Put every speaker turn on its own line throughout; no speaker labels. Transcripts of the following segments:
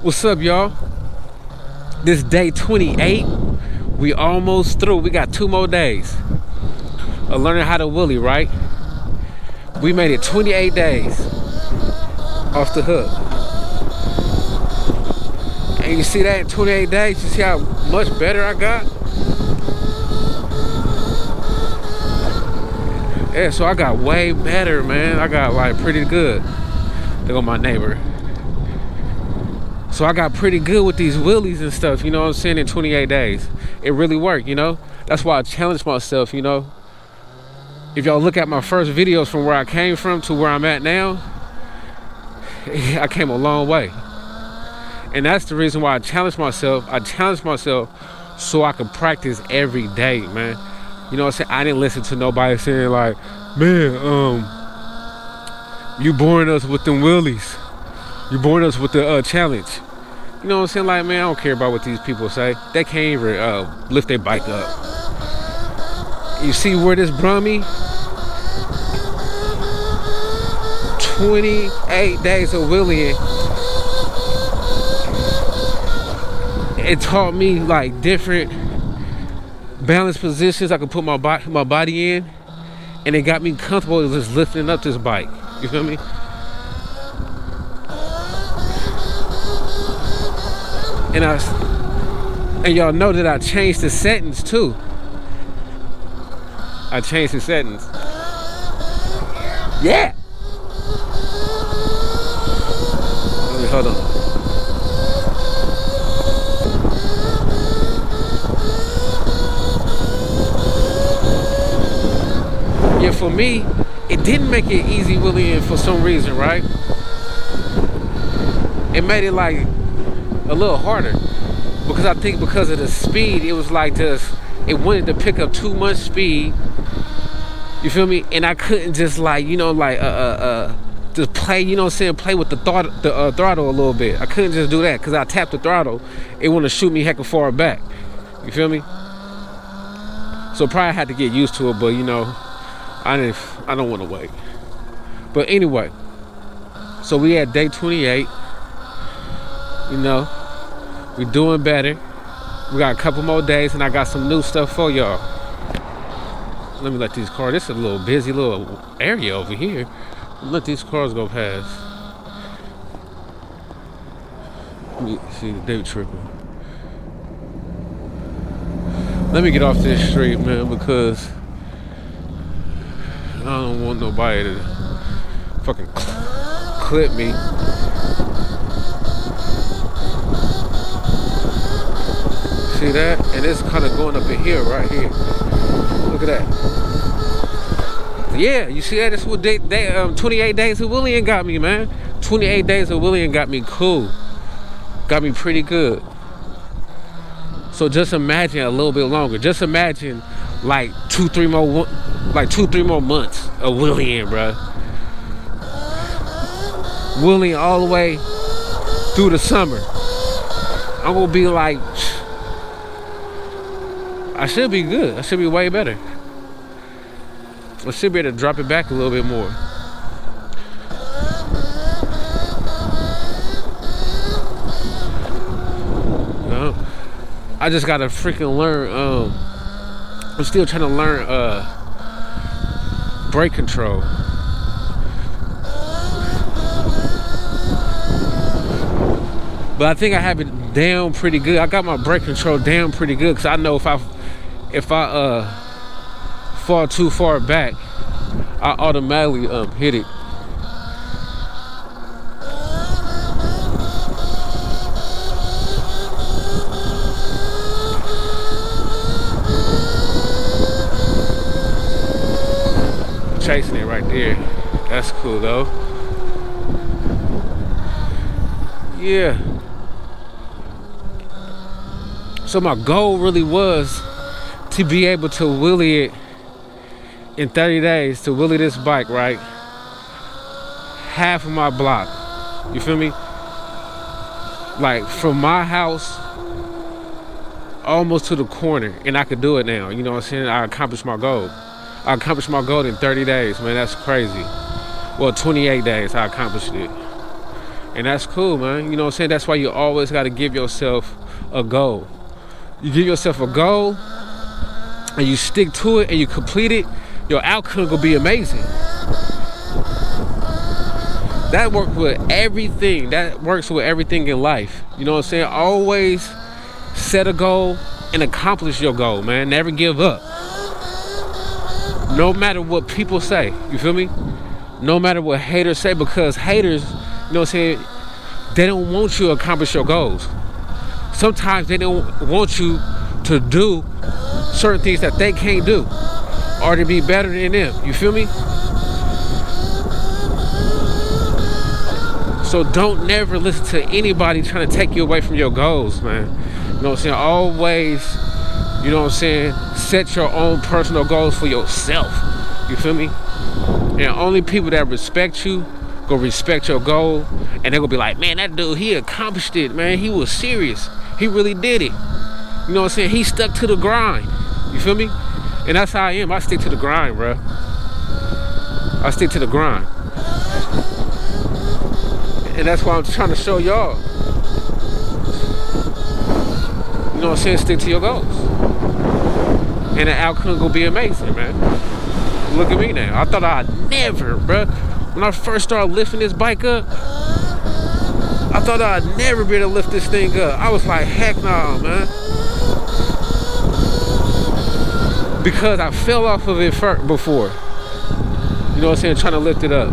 What's up, y'all? This day 28. We almost through. We got 2 more days of learning how to wheelie, right? We made it 28 days off the hook. And you see that in 28 days, you see how much better I got? Yeah, so I got way better, man. I got like pretty good. There go my neighbor. So I got pretty good with these wheelies and stuff, you know what I'm saying, in 28 days. It really worked, you know? That's why I challenged myself, you know? If y'all look at my first videos from where I came from to where I'm at now, I came a long way. And that's the reason why I challenged myself. I challenged myself so I could practice every day, man. You know what I'm saying? I didn't listen to nobody saying like, man, you boring us with them wheelies. You boring us with the challenge. You know what I'm saying? Like, man, I don't care about what these people say. They can't even lift their bike up. You see where this brought me? 28 days of wheeling. It taught me like different balance positions I could put my body in, and it got me comfortable just lifting up this bike. You feel me? And y'all know that I changed the settings too. I changed the settings. Yeah. Hold on. Yeah, for me, it didn't make it easy wheeling for some reason, right? It made it like a little harder, because I think because of the speed, it was like just, it wanted to pick up too much speed. You feel me? And I couldn't just like, you know, like just play, you know what I'm saying, play with the throttle a little bit. I couldn't just do that, because I tapped the throttle, it want to shoot me hecka far back. You feel me? So probably had to get used to it, but you know, I don't want to wait. But anyway, so we at day 28. You know, we doing better. We got a couple more days, and I got some new stuff for y'all. Let me let these cars, this is a little busy little area over here. Let these cars go past. Let me see, they tripping. Let me get off this street, man, because I don't want nobody to fucking clip me. See that? And it's kind of going up in here, right here. Look at that. Yeah, you see that? That's what 28 days of wheeling got me, man. 28 days of wheeling got me cool. Got me pretty good. So just imagine a little bit longer. Just imagine like 2-3 more months of wheeling, bro. Wheeling all the way through the summer. I'm gonna be like, I should be good. I should be way better. I should be able to drop it back a little bit more. I just gotta freaking learn. I'm still trying to learn brake control. But I think I have it down pretty good. I got my brake control down pretty good, because I know if I fall too far back, I automatically hit it. Chasing it right there. That's cool though. Yeah. So my goal really was to be able to wheelie it in 30 days, to wheelie this bike, right? Half of my block. You feel me? Like from my house almost to the corner, and I could do it now. You know what I'm saying? I accomplished my goal. I accomplished my goal in 30 days, man. That's crazy. Well, 28 days I accomplished it. And that's cool, man. You know what I'm saying? That's why you always got to give yourself a goal. You give yourself a goal and you stick to it and you complete it, your outcome will be amazing. That works with everything. That works with everything in life. You know what I'm saying? Always set a goal and accomplish your goal, man. Never give up. No matter what people say. You feel me? No matter what haters say, because haters, you know what I'm saying, they don't want you to accomplish your goals. Sometimes they don't want you to do certain things that they can't do or to be better than them. You feel me? So don't never listen to anybody trying to take you away from your goals, man. You know what I'm saying? Always, you know what I'm saying, set your own personal goals for yourself. You feel me? And only people that respect you gonna respect your goal, and they're gonna be like, man, that dude, he accomplished it, man. He was serious. He really did it. You know what I'm saying? He stuck to the grind. You feel me? And that's how I am. I stick to the grind, bro. I stick to the grind. And that's why I'm trying to show y'all. You know what I'm saying? Stick to your goals. And the outcome gonna be amazing, man. Look at me now. I thought I'd never, bro. When I first started lifting this bike up, I thought I'd never be able to lift this thing up. I was like, heck no, man. Because I fell off of it before. You know what I'm saying? Trying to lift it up.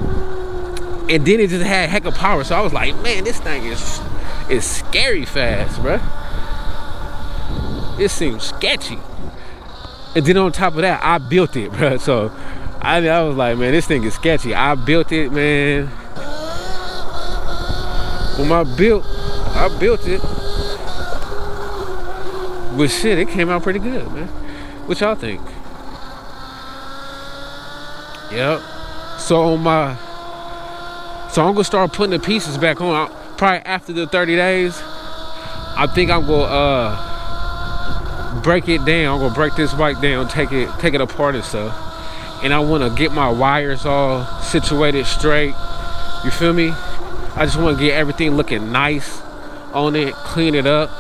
And then it just had heck of power. So I was like, man, this thing is scary fast, bro. It seems sketchy. And then on top of that, I built it, bro. So I was like, man, this thing is sketchy. I built it, man. When I built it. But shit, it came out pretty good, man. What y'all think? Yep. So I'm gonna start putting the pieces back on. Probably after the 30 days, I think I'm gonna break it down. I'm gonna break this bike down, take it apart and stuff. And I wanna get my wires all situated straight. You feel me? I just wanna get everything looking nice on it, clean it up,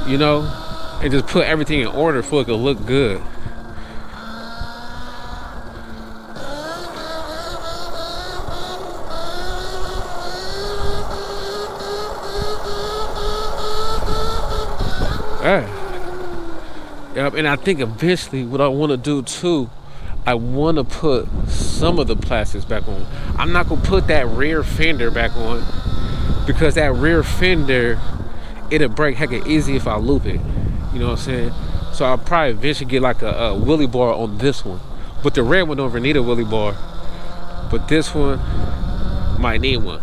you know, and just put everything in order so it can look good. Yep, and I think eventually what I want to do too, I want to put some of the plastics back on. I'm not going to put that rear fender back on because that rear fender, it'll break hecka easy if I loop it. You know what I'm saying? So I'll probably eventually get like a wheelie bar on this one. But the red one don't even need a wheelie bar. But this one might need one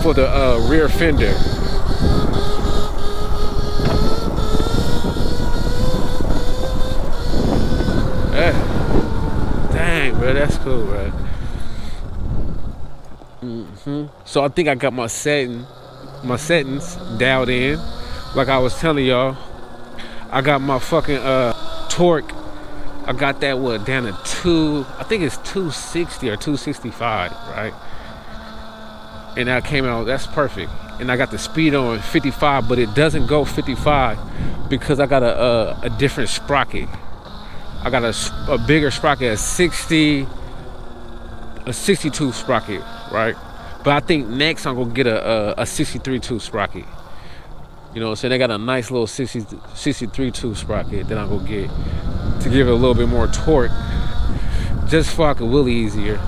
for the rear fender. Dang, bro, that's cool, bro. So I think I got my settings dialed in. Like I was telling y'all, I got my fucking torque. I got that down to I think it's 260 or 265, right? And that came out, that's perfect. And I got the speed on 55, but it doesn't go 55 because I got a different sprocket. I got a bigger sprocket, a 62 sprocket, right? But I think next I'm gonna get a 63.2 sprocket. You know what I'm saying? They got a nice little 63.2 sprocket that I'm gonna get to give it a little bit more torque, just so I can wheelie easier.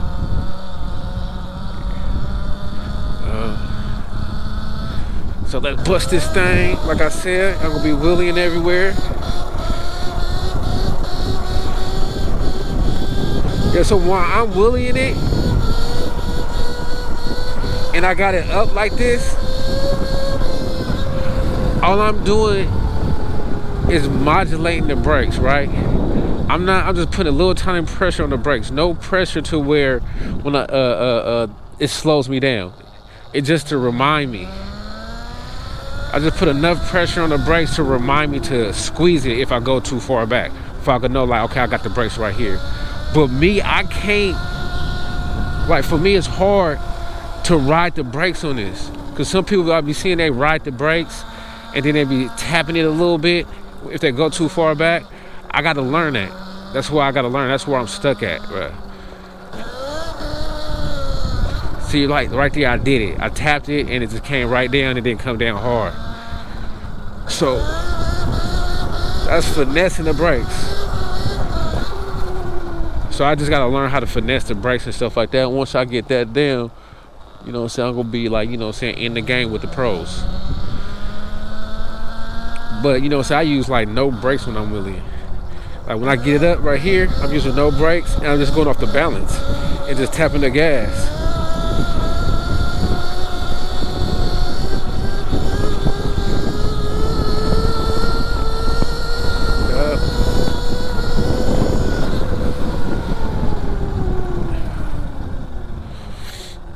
So let's bust this thing. Like I said, I'm gonna be wheeling everywhere. Yeah, so while I'm wheeling it and I got it up like this, all I'm doing is modulating the brakes, right? I'm just putting a little tiny pressure on the brakes. No pressure to where when it slows me down. It's just to remind me. I just put enough pressure on the brakes to remind me to squeeze it if I go too far back. If I could know, like, okay, I got the brakes right here. But me, I can't, like, for me, it's hard to ride the brakes on this. Because some people I be seeing, they ride the brakes and then they be tapping it a little bit if they go too far back. I got to learn that. That's why I got to learn. That's where I'm stuck at, bro. See, like right there, I did it. I tapped it and it just came right down and didn't come down hard. So that's finessing the brakes. So I just gotta learn how to finesse the brakes and stuff like that. Once I get that down, you know what I'm saying, I'm gonna be like, you know what I'm saying, in the game with the pros. But you know what I'm saying, I use like no brakes when I'm wheeling. Like when I get it up right here, I'm using no brakes and I'm just going off the balance and just tapping the gas.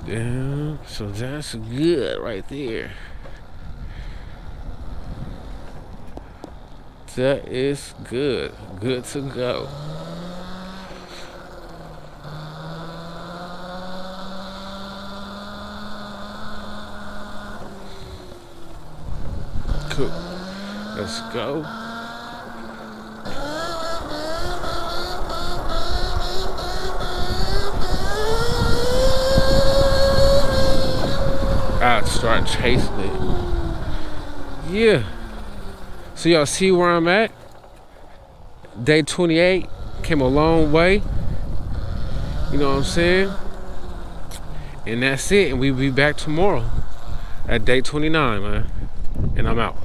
Yeah, so that's good right there. That is good. Good to go. Cool. Let's go. I'd start chasing it. Yeah. So y'all see where I'm at? Day 28. Came a long way. You know what I'm saying? And that's it. And we'll be back tomorrow at day 29, man. And I'm out.